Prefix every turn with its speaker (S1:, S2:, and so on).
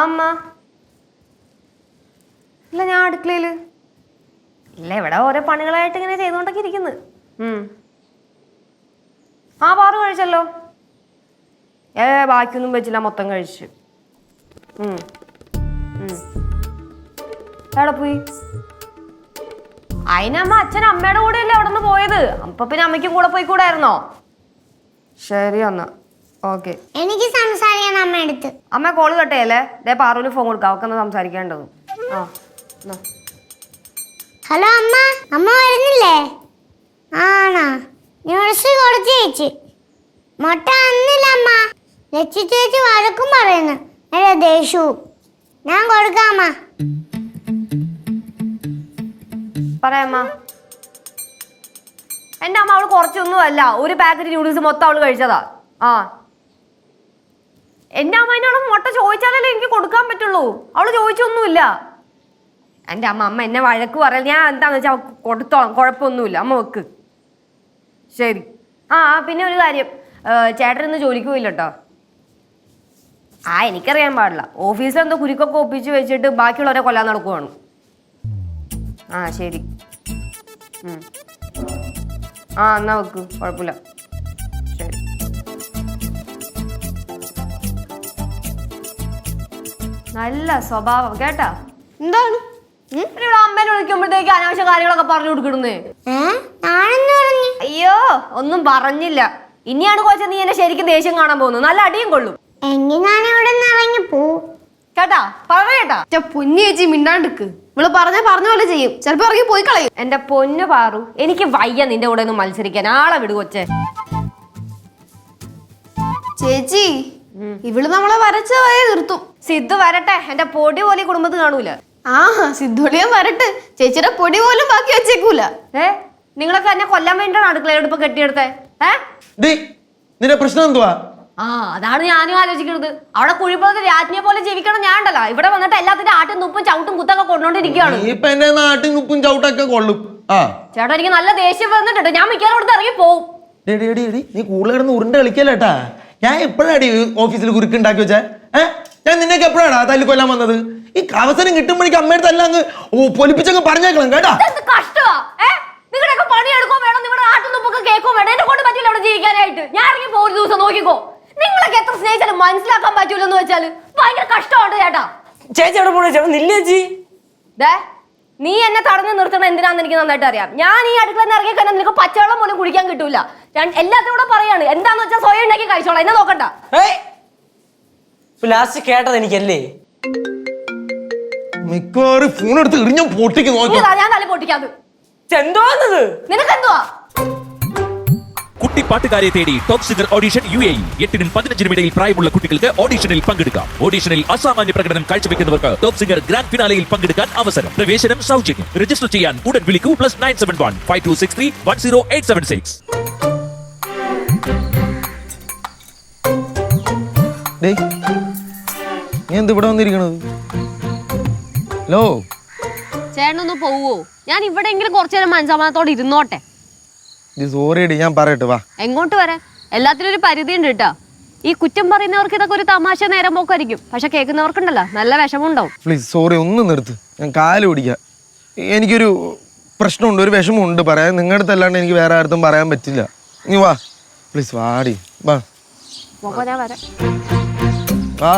S1: അമ്മ ഇല്ല, ഞാൻ അടുക്കളയില് ഇല്ല, ഇവിടെ ഓരോ പണികളായിട്ട് ഇങ്ങനെ ചെയ്തുകൊണ്ടൊക്കെ ഇരിക്കുന്നു. ആ പാറു കഴിച്ചല്ലോ. ബാക്കിയൊന്നും വെച്ചില്ല, മൊത്തം കഴിച്ചു. എവിടെ പോയി? അതിനമ്മ അച്ഛൻ അമ്മയുടെ കൂടെ അല്ലേ അവിടെ നിന്ന് പോയത്. അപ്പൊ പിന്നെ അമ്മയ്ക്കും കൂടെ പോയി കൂടായിരുന്നോ? ശരി എന്നാ ഓക്കെ.
S2: എനിക്ക് സംസാരിക്കാൻ അമ്മ എടുത്ത്.
S1: അമ്മ കോള് കട്ടയല്ലേ, ദേ പാറുവിന് ഫോൺ കൊടുക്കാം, അവക്കൊന്ന് സംസാരിക്കേണ്ടത്.
S2: ഹലോ അമ്മ, അമ്മ വരുന്നില്ലേ? ആണോ? ന്യൂസ് കൊടുത്ത് ചേച്ചി മുട്ട അന്നില്ല അമ്മ. ലച്ചു ചേച്ചി വഴക്കും പറയുന്നു, ദേഷ്യവും. ഞാൻ കൊടുക്കാമ്മ.
S1: പറയാമ്മ. എന്റെ അമ്മ അവള് കുറച്ചൊന്നും അല്ല, ഒരു പാക്കറ്റ് ന്യൂഡിൽസ് മൊത്തം അവള് കഴിച്ചതാ. എന്റെ അമ്മ എന്നോട് മുട്ട ചോദിച്ചാലല്ലേ എനിക്ക് കൊടുക്കാൻ പറ്റുള്ളൂ. അവള് ചോദിച്ചൊന്നുമില്ല. എന്റെ അമ്മ എന്നെ വഴക്ക് പറയൽ, ഞാൻ എന്താന്ന് വെച്ചാൽ കൊടുത്തോളാം, കുഴപ്പമൊന്നുമില്ല. അമ്മ വെക്ക്. ശരി. പിന്നെ ഒരു കാര്യം, ചേട്ടൻ ഇന്ന് ജോലിക്ക് പോയില്ല കേട്ടോ. എനിക്കറിയാൻ പാടില്ല. ഓഫീസിൽ എന്തോ കുരുക്കൊക്കെ ഒപ്പിച്ച് വെച്ചിട്ട് ബാക്കിയുള്ളവരെ കൊല്ലാൻ നടക്കുവാണ്. ശരി. എന്നാ വെക്ക്, കുഴപ്പമില്ല. ശരി. നല്ല സ്വഭാവം കേട്ടാ. എന്താണ് ഇവിടെ അമ്മേനെ വിളിക്കുമ്പോഴത്തേക്ക് അനാവശ്യ കാര്യങ്ങളൊക്കെ പറഞ്ഞു കൊടുക്കണേ? അയ്യോ, ഒന്നും പറഞ്ഞില്ല. ഇനിയാണ് കോച്ച നീ എന്നെ ശരിക്കും ദേഷ്യം കാണാൻ പോകുന്നു. നല്ല അടിയും കൊള്ളും കേട്ടാ. പറയേട്ടാ
S3: പൊന്നു ചേച്ചി മിണ്ടാണ്ടിക്ക്. ഇവള് പറഞ്ഞ പോലെ ചെയ്യും, ചിലപ്പോ ഇറങ്ങി പോയി കളയും.
S1: എന്റെ പൊന്നു പാറു, എനിക്ക് വയ്യ നിന്റെ കൂടെ ഒന്ന് മത്സരിക്കാൻ. ആളെ വിടു കൊച്ചെ.
S3: ചേച്ചി ഇവള് നമ്മളെ വരച്ച വയ നിർത്തും.
S1: സിദ്ധു വരട്ടെ, എന്റെ പൊടി പോലെ ഈ കുടുംബത്ത് കാണൂല.
S3: സിദ്ധുളിയാൻ വരട്ടെ, ചേച്ചിയുടെ പൊടി പോലും ബാക്കി വെച്ചേക്കൂല.
S1: നിങ്ങളൊക്കെ എന്നെ കൊല്ലാൻ വേണ്ടിയാണ് അടുക്കളയോട് കെട്ടിയെടുത്തേ.
S4: നിന്റെ പ്രശ്നം എന്തുവാ?
S1: അതാണ് ഞാനും ആലോചിക്കുന്നത്. അവിടെ കുഴിപ്പുറത്ത് രാജ്ഞിയെ പോലെ ജീവിക്കണം ഞാൻ ഉണ്ടല്ലോ. ഇവിടെ വന്നിട്ട് എല്ലാത്തിന്റെ ആട്ടും തുപ്പും ചവിട്ടും കുത്തൊക്കെ കൊണ്ടോണ്ടിരിക്കുകയാണ്.
S4: ആട്ടും തുപ്പും ചവിട്ടൊക്കെ കൊള്ളും.
S1: ചേട്ടാ, എനിക്ക് നല്ല ദേഷ്യം വന്നിട്ടുണ്ട്. ഞാൻ മിക്കവാറും ഇവിടുന്ന് ഇറങ്ങി പോവും.
S4: നീ കൂടുതൽ കിടന്ന് ഉരുണ്ട കളിക്കല്ലേട്ടാ. ഞാൻ എപ്പോഴാടി ഓഫീസിൽ കുരുക്കുണ്ടാക്കി വെച്ചേ? ഞാൻ നിന്നൊക്കെ എപ്പോഴാടാ തല്ലി കൊല്ലാൻ വന്നത്? ഈ അവസരം കിട്ടുമ്പോഴേക്കും അമ്മയുടെ തല്ല അങ്ങ് പൊലിപ്പിച്ചങ്ങ് പറഞ്ഞേക്കണം കേട്ടാ.
S1: കഷ്ടമാ. നിങ്ങളുടെയൊക്കെ പണിയെടുക്കോ വേണം, നിങ്ങളുടെ ആട്ടും തുപ്പൊക്കെ കേൾക്കോ വേണം. എന്നെ കൊണ്ട് പറ്റില്ല അവിടെ ജീവിക്കാനായിട്ട്. ഞാൻ ഇറങ്ങി പോകും ഒരു ദിവസം. നോക്കിക്കോ, നിങ്ങളൊക്കെ എത്ര സ്നേഹിച്ചാലും മനസ്സിലാക്കാൻ പറ്റൂലെന്ന് വെച്ചാല് ഭയങ്കര കഷ്ടമുണ്ട് ചേട്ടാ.
S5: ചേച്ചി എവിടെ പോണേ? ചേട്ടാ നില്ലേ ചേച്ചി.
S1: നീ എന്നെ തടഞ്ഞു നിർത്തണം എന്തിനാന്ന് എനിക്ക് നന്നായിട്ട് അറിയാം. ഞാൻ ഈ അടുക്കള ഇറങ്ങി കഴിഞ്ഞാൽ നിനക്ക് പച്ചവെള്ളം പോലും കുടിക്കാൻ കിട്ടൂല. എല്ലാത്തിനൂടെ പറയാണ്, എന്താന്ന് വെച്ചാൽ സ്വയം ഉണ്ടാക്കി കഴിച്ചോളാം, എന്നെ നോക്കണ്ട.
S5: ലാസ്റ്റ് കേട്ടത് എനിക്കല്ലേ.
S4: മിക്കവാറും ഫോൺ എടുത്ത് ഇടിഞ്ഞ പൊട്ടിക്ക് നോക്കി.
S1: ഞാൻ തല പൊട്ടിക്കാത്.
S5: എന്തോന്നത്
S1: നിനക്കെന്തുവാ?
S6: കുട്ടിപ്പാട്ടുകാരെ തേടി ടോപ് സിംഗർ ഓഡിഷൻ UAE. 8-നും 15-നും ഇടയിൽ പ്രായമുള്ള കുട്ടികൾക്ക് ഓഡിഷനിൽ പങ്കെടുക്കാം. ഓഡിഷനിൽ അസാമാന്യ പ്രകടനം കാഴ്ചവെക്കുന്നവർക്ക് ടോപ് സിംഗർ ഗ്രാൻഡ് ഫിനാലയിൽ പങ്കെടുക്കാൻ അവസരം. പ്രവേശനം സൗജന്യം. രജിസ്റ്റർ ചെയ്യാൻ ഉടൻ വിളിക്കൂ +971 5263 10876.
S4: നീ എന്ത് ഇവിടെ വന്നിരിക്കണത്? ഹലോ,
S1: ചേട്ടനൊന്ന് പോവോ? ഞാൻ ഇവിടെയെങ്കിലും കുറച്ചു നേരം മനസ്സമാനത്തോടെ ഇരുന്നോട്ടെ.
S4: സോറിയടി, ഞാൻ പറയട്ടെ. വാ.
S1: എങ്ങോട്ട് വരാൻ? എല്ലാത്തിനും ഒരു പരിധി ഉണ്ട് കേട്ടോ. ഈ കുറ്റം പറയുന്നവർക്ക് ഇതൊക്കെ ഒരു തമാശ നേരം പോക്കായിരിക്കും, പക്ഷെ കേൾക്കുന്നവർക്കുണ്ടല്ലോ നല്ല വിഷമമുണ്ടാവും.
S4: പ്ലീസ് സോറി, ഒന്ന് നിർത്ത്. ഞാൻ കാല് പിടിക്കാം. എനിക്കൊരു പ്രശ്നമുണ്ട്, ഒരു വിഷമമുണ്ട് പറയാൻ. നിങ്ങളുടെ അടുത്തല്ലാണ്ട് എനിക്ക് വേറെ ആർക്കും പറയാൻ പറ്റില്ല. നീ വാ പ്ലീസ്, വാടി വാ.
S1: ഞാൻ വരാം.
S4: വാ.